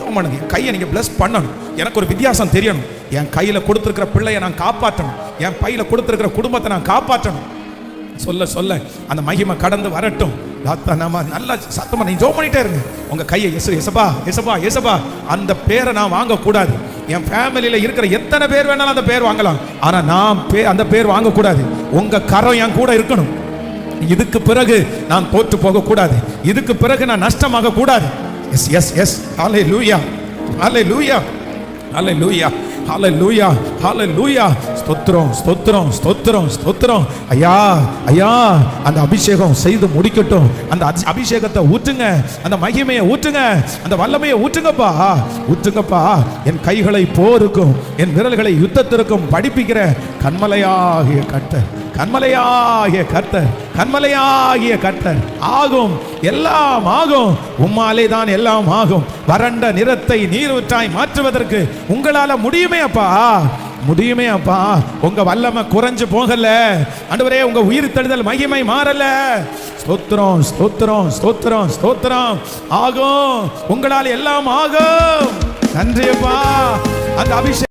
ஜெபம் பண்ணுங்க. என் கையை நீங்க பிளஸ் பண்ணணும். எனக்கு ஒரு வித்தியாசம் தெரியணும். என் கையில கொடுத்திருக்கிற பிள்ளையை நான் காப்பாற்றணும். என் பையில கொடுத்திருக்கிற குடும்பத்தை நான் காப்பாற்றணும். சொல்ல சொல்ல அந்த மகிமை கடந்து வரட்டும். நம்ம நல்ல சத்தமா நீ ஜெபம் பண்ணிட்டே இருங்க. உங்க கையை எசபா எசபா எசபா அந்த பேரை நான் வாங்க கூடாது. என் ஃபேமிலியில இருக்கிற எத்தனை பேர் வேணாலும் அந்த பேர் வாங்கலாம். ஆனா நான் அந்த பேர் வாங்க கூடாது. உங்க கரம் என் கூட இருக்கணும். இதுக்கு பிறகு நான் தோற்று போக கூடாது. இதுக்கு பிறகு நான் நஷ்டமாக கூடாது. எஸ் எஸ் எஸ் ஹல்லேலூயா ஹல்லேலூயா ஹல்லேலூயா ஹல்லேலூயா ஹல்லேலூயா. ஸ்தோத்திரம் ஸ்தோத்திரம் ஸ்தோத்திரம் ஸ்தோத்திரம். ஐயா ஐயா அந்த அபிஷேகம் செய்து முடிக்கட்டும். அந்த அபிஷேகத்தை ஊற்றுங்க. அந்த மகிமையை ஊற்றுங்க. அந்த வல்லமையை ஊற்றுங்கப்பா ஊற்றுங்கப்பா. என் கைகளை போருக்கும் என் விரல்களை யுத்தத்திற்கும் படிப்பிக்கிற கண்மலையாகிய கர்த்தர் கண்மலையாகிய கர்த்தர் கண்மலையாகிய கர்த்தர் ஆகும். எல்லாம் ஆகும். உம்மாலே தான் எல்லாம் ஆகும். வறண்ட நிறத்தை நீரூற்றாய் மாற்றுவதற்கு உங்களால முடியுமே அப்பா முடியுமே அப்பா. உங்க வல்லமை குறைஞ்சு போகல ஆண்டவரே. உங்க உயிர் தழுதல் மகிமை மாறல. ஸ்தோத்திரம் ஸ்தோத்திரம் ஸ்தோத்திரம் ஸ்தோத்திரம். ஆகும். உங்களால் எல்லாம் ஆகும். நன்றி அப்பா. அந்த அபிஷேகம்